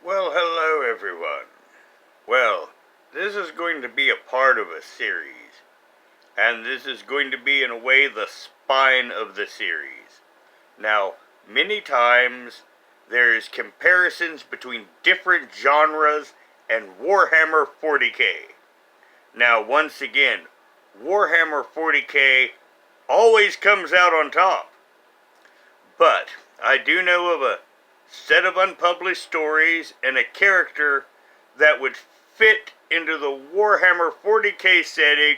Well, hello everyone. Well, this is going to be a part of a series, and this is going to be in a way the spine of the series. Now, many times there's comparisons between different genres and Warhammer 40k. Now, once again, Warhammer 40k always comes out on top. But I do know of a set of unpublished stories and a character that would fit into the Warhammer 40k setting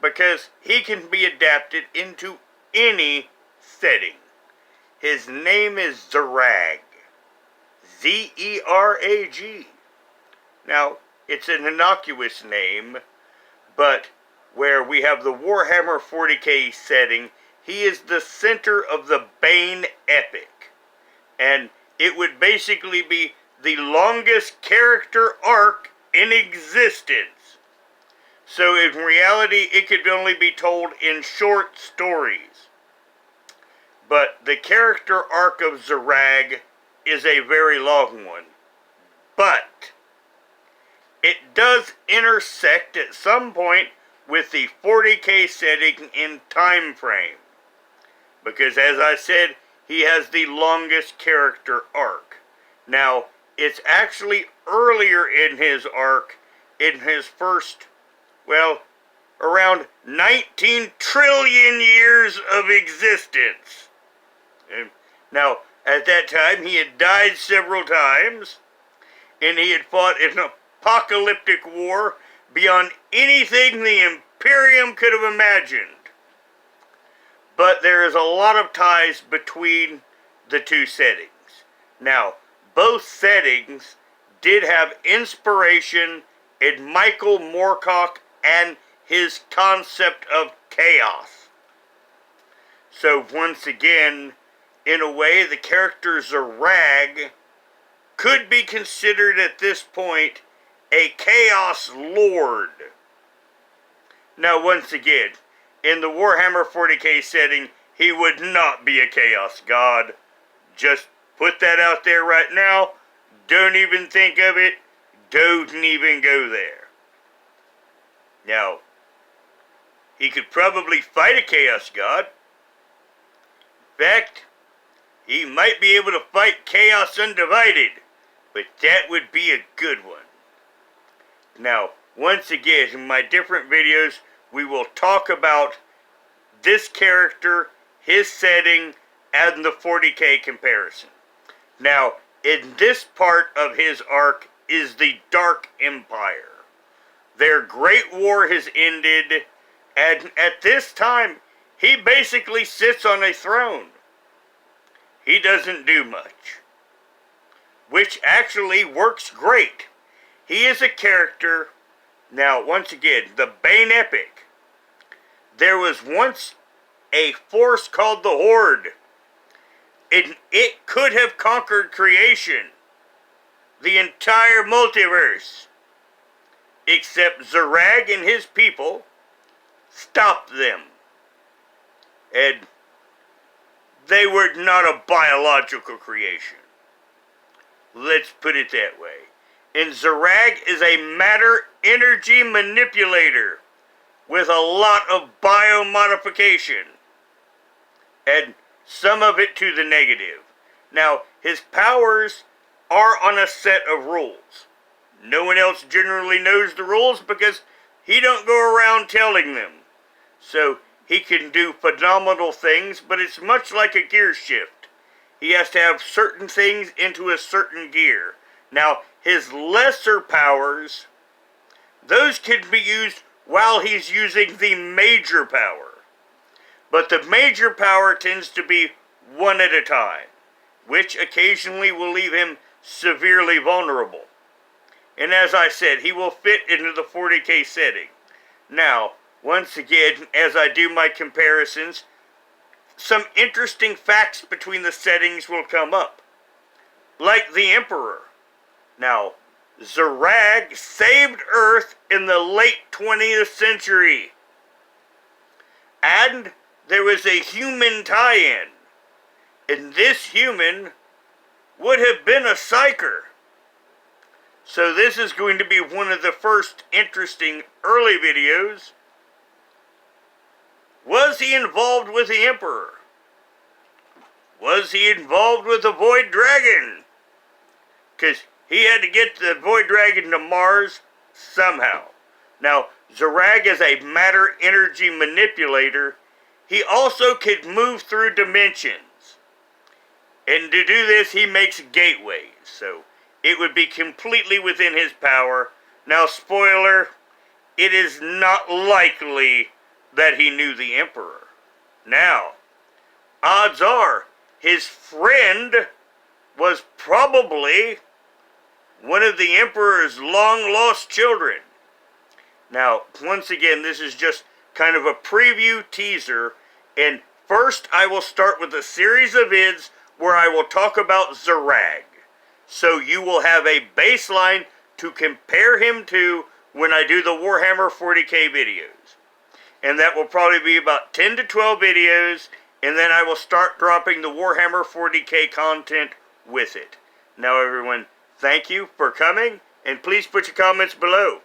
because he can be adapted into any setting. His name is Zerag. Z-E-R-A-G. Now, it's an innocuous name, but where we have the Warhammer 40k setting, he is the center of the Bane epic. And it would basically be the longest character arc in existence. So in reality, it could only be told in short stories. But the character arc of Zerag is a very long one. But it does intersect at some point with the 40k setting in time frame. Because as I said, he has the longest character arc. Now, it's actually earlier in his arc, in his first, around 19 trillion years of existence. Now, at that time, he had died several times, and he had fought in an apocalyptic war beyond anything the Imperium could have imagined. But there is a lot of ties between the two settings. Now, both settings did have inspiration in Michael Moorcock and his concept of chaos. So once again, in a way, the character Zerag could be considered at this point a Chaos Lord. Now once again, in the Warhammer 40k setting, he would not be a Chaos God. Just put that out there right now. Don't even think of it. Don't even go there. Now, he could probably fight a Chaos God. In fact, he might be able to fight Chaos Undivided, but that would be a good one. Now, once again, in my different videos, we will talk about this character, his setting, and the 40k comparison. Now, in this part of his arc is the Dark Empire. Their great war has ended, and at this time, he basically sits on a throne. He doesn't do much, which actually works great. He is a character. Now, once again, the Bane epic. There was once a force called the Horde. It could have conquered creation, the entire multiverse, except Zerag and his people stopped them. And they were not a biological creation. Let's put it that way. And Zerag is a matter energy manipulator with a lot of biomodification, and some of it to the negative. Now, his powers are on a set of rules. No one else generally knows the rules because he don't go around telling them. So he can do phenomenal things, but it's much like a gear shift. He has to have certain things into a certain gear. Now, his lesser powers, those can be used while he's using the major power. But the major power tends to be one at a time, which occasionally will leave him severely vulnerable. And as I said, he will fit into the 40k setting. Now, once again, as I do my comparisons, some interesting facts between the settings will come up. Like the Emperor. Now, Zerag saved Earth in the late 20th century. And there was a human tie-in. And this human would have been a psyker. So this is going to be one of the first interesting early videos. Was he involved with the Emperor? Was he involved with the Void Dragon? Because he had to get the Void Dragon to Mars somehow. Now, Zarag is a matter energy manipulator. He also could move through dimensions. And to do this, he makes gateways. So, it would be completely within his power. Now, spoiler, it is not likely that he knew the Emperor. Now, odds are, his friend was probably one of the Emperor's long-lost children. Now, once again, this is just kind of a preview teaser, and first I will start with a series of vids where I will talk about Zarag. So you will have a baseline to compare him to when I do the Warhammer 40k videos. And that will probably be about 10 to 12 videos, and then I will start dropping the Warhammer 40k content with it. Now everyone, thank you for coming, and please put your comments below.